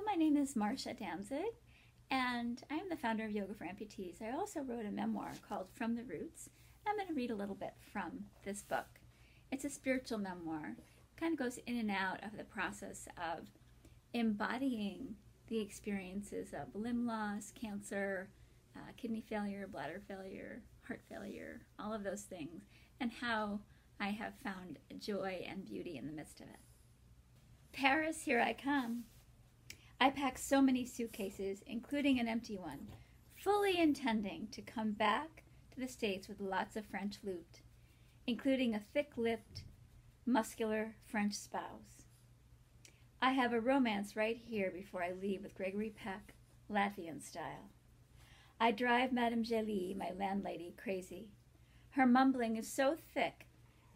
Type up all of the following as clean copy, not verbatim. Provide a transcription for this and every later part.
my name is Marsha Danzig, and I'm the founder of Yoga for Amputees. I also wrote a memoir called From the Roots. I'm going to read a little bit from this book. It's a spiritual memoir. It kind of goes in and out of the process of embodying the experiences of limb loss, cancer, kidney failure, bladder failure, heart failure, all of those things, and how I have found joy and beauty in the midst of it. Paris, here I come. I packed so many suitcases, including an empty one, fully intending to come back to the States with lots of French loot, including a thick-lipped, muscular French spouse. I have a romance right here before I leave with Gregory Peck, Latvian style. I drive Madame Gélie, my landlady, crazy. Her mumbling is so thick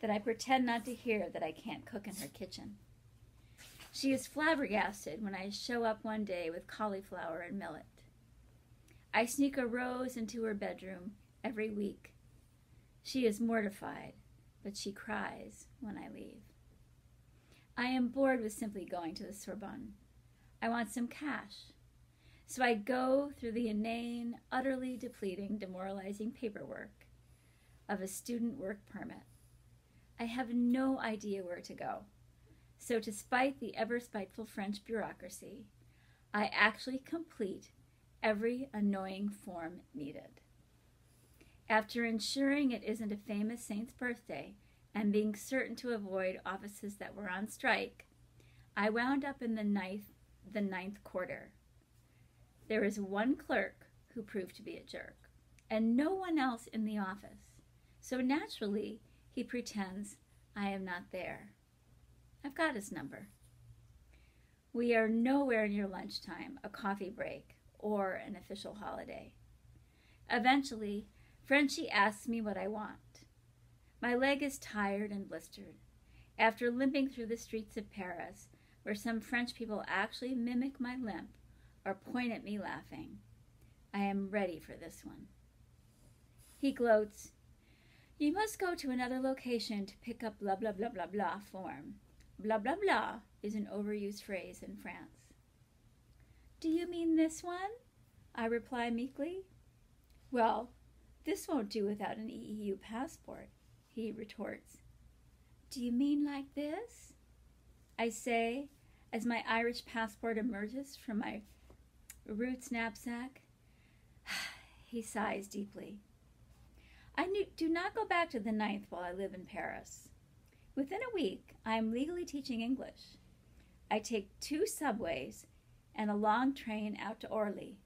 that I pretend not to hear that I can't cook in her kitchen. She is flabbergasted when I show up one day with cauliflower and millet. I sneak a rose into her bedroom every week. She is mortified, but she cries when I leave. I am bored with simply going to the Sorbonne. I want some cash. So I go through the inane, utterly depleting, demoralizing paperwork of a student work permit. I have no idea where to go. So to spite the ever-spiteful French bureaucracy, I actually complete every annoying form needed. After ensuring it isn't a famous saint's birthday and being certain to avoid offices that were on strike, I wound up in the ninth quarter. There is one clerk who proved to be a jerk, and no one else in the office. So naturally, he pretends I am not there. I've got his number. We are nowhere near lunchtime, a coffee break, or an official holiday. Eventually, Frenchie asks me what I want. My leg is tired and blistered. After limping through the streets of Paris, where some French people actually mimic my limp or point at me laughing, I am ready for this one. He gloats, "You must go to another location to pick up blah blah blah blah blah form." Blah blah blah is an overused phrase in France. "Do you mean this one?" I reply meekly. "Well, this won't do without an EU passport," he retorts. "Do you mean like this?" I say as my Irish passport emerges from my roots knapsack. He sighs deeply. I do not go back to the 9th while I live in Paris. Within a week, I am legally teaching English. I take 2 subways and a long train out to Orly.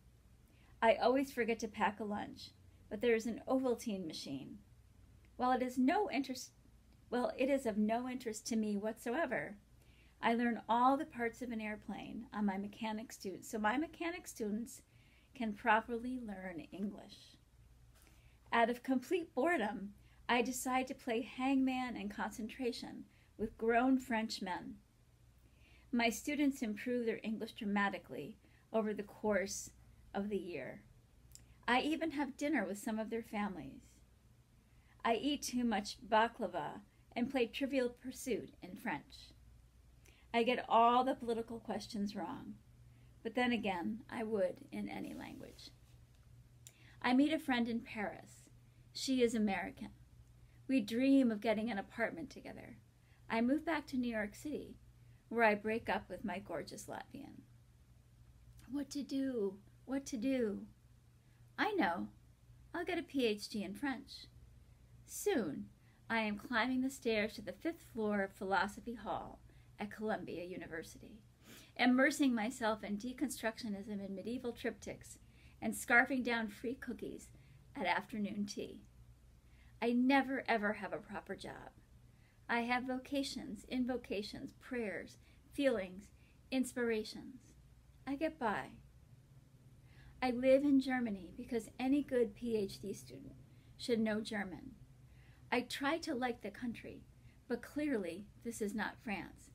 I always forget to pack a lunch, but there is an Ovaltine machine. While it is of no interest to me whatsoever, I learn all the parts of an airplane on my mechanic students, so my mechanic students can properly learn English. Out of complete boredom, I decide to play hangman and concentration with grown French men. My students improve their English dramatically over the course of the year. I even have dinner with some of their families. I eat too much baklava and play Trivial Pursuit in French. I get all the political questions wrong, but then again, I would in any language. I meet a friend in Paris. She is American. We dream of getting an apartment together. I move back to New York City, where I break up with my gorgeous Latvian. What to do? What to do? I know. I'll get a PhD in French. Soon, I am climbing the stairs to the 5th floor of Philosophy Hall at Columbia University, immersing myself in deconstructionism and medieval triptychs, and scarfing down free cookies at afternoon tea. I never ever have a proper job. I have vocations, invocations, prayers, feelings, inspirations. I get by. I live in Germany because any good PhD student should know German. I try to like the country, but clearly this is not France,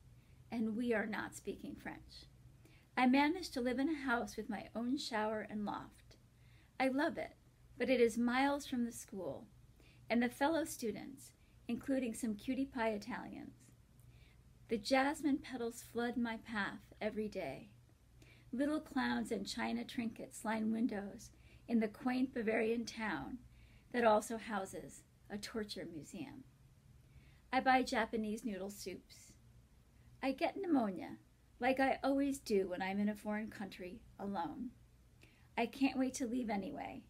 and we are not speaking French. I managed to live in a house with my own shower and loft. I love it, but it is miles from the school and the fellow students, including some cutie pie Italians. The jasmine petals flood my path every day. Little clowns and china trinkets line windows in the quaint Bavarian town that also houses a torture museum. I buy Japanese noodle soups. I get pneumonia, like I always do when I'm in a foreign country alone. I can't wait to leave anyway.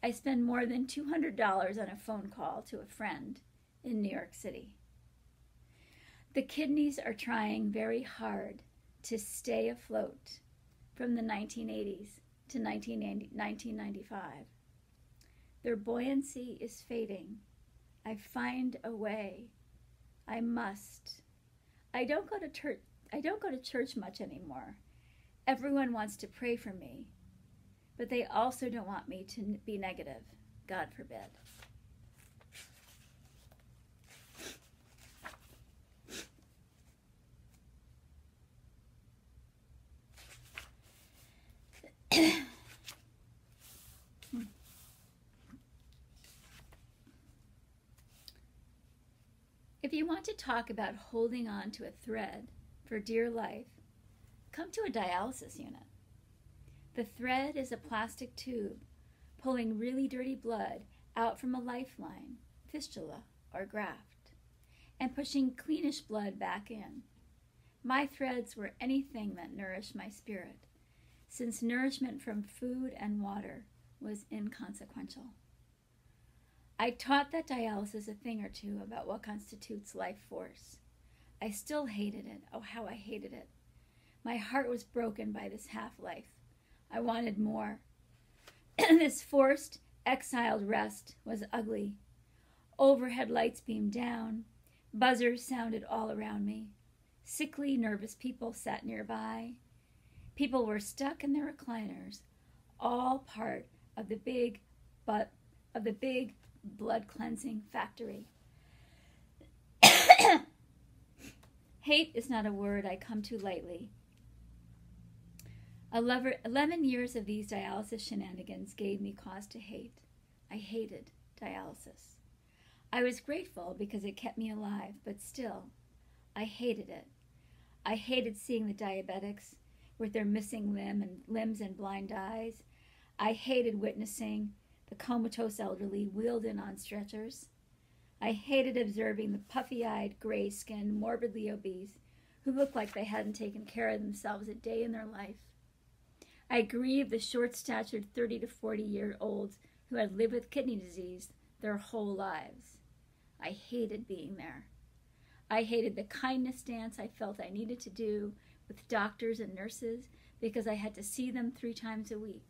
I spend more than $200 on a phone call to a friend in New York City. The kidneys are trying very hard to stay afloat from the 1980s to 1995. Their buoyancy is fading. I find a way. I must. I don't go to church much anymore. Everyone wants to pray for me, but they also don't want me to be negative. God forbid. If you want to talk about holding on to a thread for dear life, come to a dialysis unit. The thread is a plastic tube pulling really dirty blood out from a lifeline, fistula, or graft, and pushing cleanish blood back in. My threads were anything that nourished my spirit, since nourishment from food and water was inconsequential. I taught that dialysis a thing or two about what constitutes life force. I still hated it. Oh, how I hated it. My heart was broken by this half-life. I wanted more. This forced, exiled rest was ugly. Overhead lights beamed down. Buzzers sounded all around me. Sickly, nervous people sat nearby. People were stuck in their recliners, all part of the big blood cleansing factory. Hate is not a word I come to lightly. 11 years of these dialysis shenanigans gave me cause to hate. I hated dialysis. I was grateful because it kept me alive, but still, I hated it. I hated seeing the diabetics with their missing limbs and blind eyes. I hated witnessing the comatose elderly wheeled in on stretchers. I hated observing the puffy-eyed, gray-skinned, morbidly obese who looked like they hadn't taken care of themselves a day in their life. I grieved the short-statured 30 to 40-year-olds who had lived with kidney disease their whole lives. I hated being there. I hated the kindness dance I felt I needed to do with doctors and nurses because I had to see them 3 times a week.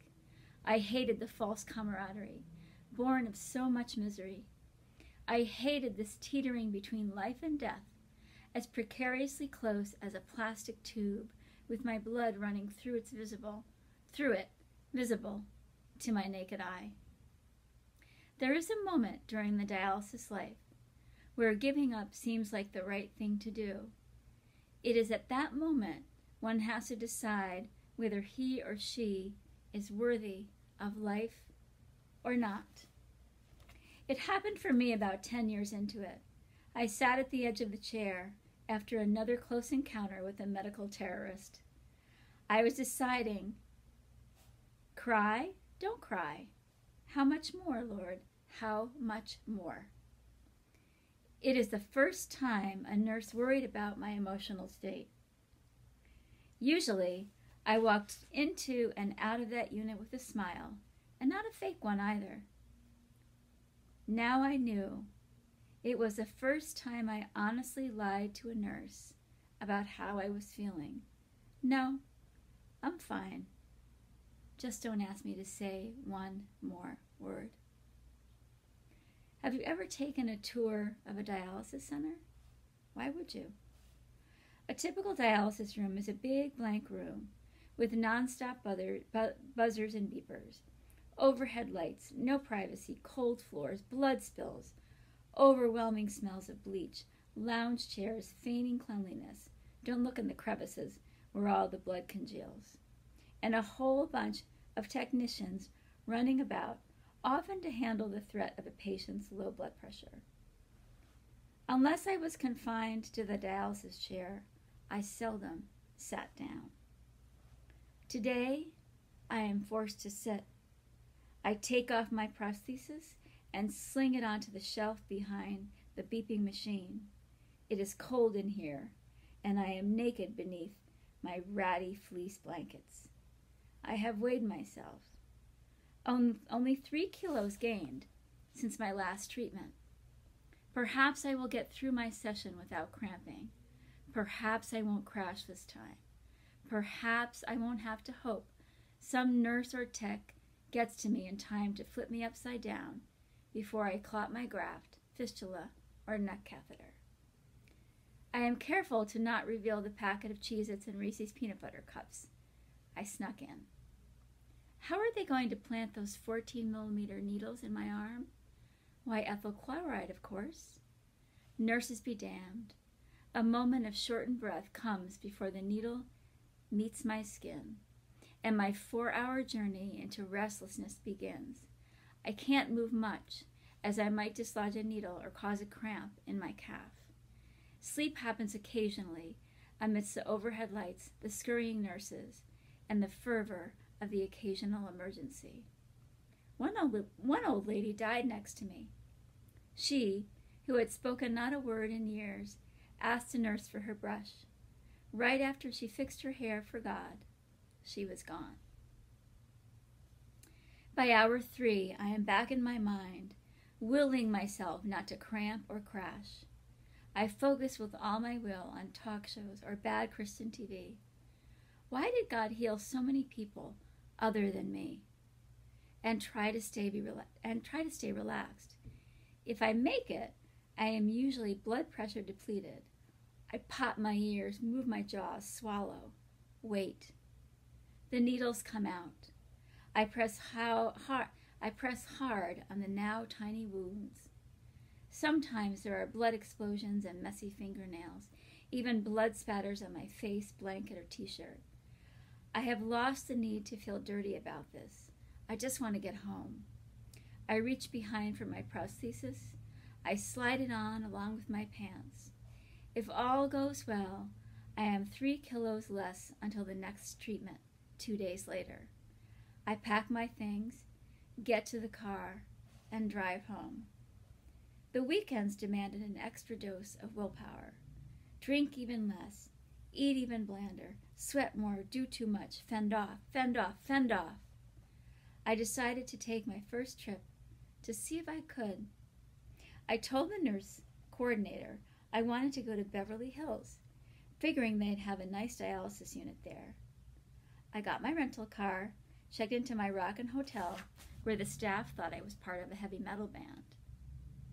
I hated the false camaraderie, born of so much misery. I hated this teetering between life and death, as precariously close as a plastic tube with my blood running through it, visible to my naked eye. There is a moment during the dialysis life where giving up seems like the right thing to do. It is at that moment one has to decide whether he or she is worthy of life or not. It happened for me about 10 years into it. I sat at the edge of the chair after another close encounter with a medical terrorist. I was deciding, cry, don't cry. How much more, Lord? How much more? It is the first time a nurse worried about my emotional state. Usually, I walked into and out of that unit with a smile, and not a fake one either. Now I knew it was the first time I honestly lied to a nurse about how I was feeling. No, I'm fine. Just don't ask me to say one more word. Have you ever taken a tour of a dialysis center? Why would you? A typical dialysis room is a big blank room with nonstop buzzers and beepers, overhead lights, no privacy, cold floors, blood spills, overwhelming smells of bleach, lounge chairs feigning cleanliness. Don't look in the crevices where all the blood congeals. And a whole bunch of technicians running about, often to handle the threat of a patient's low blood pressure. Unless I was confined to the dialysis chair, I seldom sat down. Today, I am forced to sit. I take off my prosthesis and sling it onto the shelf behind the beeping machine. It is cold in here, and I am naked beneath my ratty fleece blankets. I have weighed myself. Only 3 kilos gained since my last treatment. Perhaps I will get through my session without cramping. Perhaps I won't crash this time. Perhaps I won't have to hope some nurse or tech gets to me in time to flip me upside down before I clot my graft, fistula, or neck catheter. I am careful to not reveal the packet of Cheez-Its and Reese's peanut butter cups I snuck in. How are they going to plant those 14-millimeter needles in my arm? Why, ethyl chloride, of course. Nurses be damned. A moment of shortened breath comes before the needle meets my skin, and my 4-hour journey into restlessness begins. I can't move much, as I might dislodge a needle or cause a cramp in my calf. Sleep happens occasionally amidst the overhead lights, the scurrying nurses, and the fervor of the occasional emergency. One old lady died next to me. She, who had spoken not a word in years, asked a nurse for her brush. Right after she fixed her hair for God, she was gone. By hour 3, I am back in my mind, willing myself not to cramp or crash. I focus with all my will on talk shows or bad Christian TV. Why did God heal so many people other than me? And try to stay relaxed. If I make it, I am usually blood pressure depleted. I pop my ears, move my jaws, swallow, wait. The needles come out. I press hard on the now tiny wounds. Sometimes there are blood explosions and messy fingernails, even blood spatters on my face, blanket, or t-shirt. I have lost the need to feel dirty about this. I just want to get home. I reach behind for my prosthesis. I slide it on along with my pants. If all goes well, I am 3 kilos less until the next treatment, 2 days later. I pack my things, get to the car, and drive home. The weekends demanded an extra dose of willpower. Drink even less, eat even blander, sweat more, do too much, fend off, fend off, fend off. I decided to take my first trip to see if I could. I told the nurse coordinator I wanted to go to Beverly Hills, figuring they'd have a nice dialysis unit there. I got my rental car, checked into my rockin' hotel, where the staff thought I was part of a heavy metal band.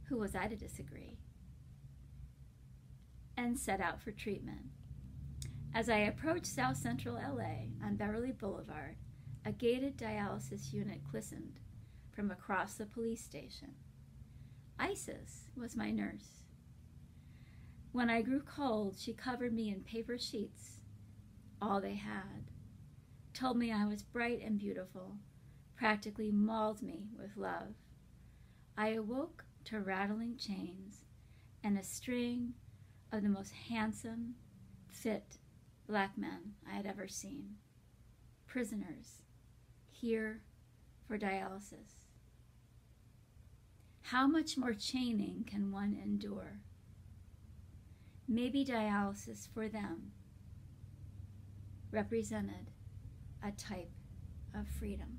Who was I to disagree? And set out for treatment. As I approached South Central LA on Beverly Boulevard, a gated dialysis unit glistened from across the police station. Isis was my nurse. When I grew cold, she covered me in paper sheets, all they had, told me I was bright and beautiful, practically mauled me with love. I awoke to rattling chains and a string of the most handsome, fit black men I had ever seen. Prisoners, here for dialysis. How much more chaining can one endure? Maybe dialysis for them represented a type of freedom.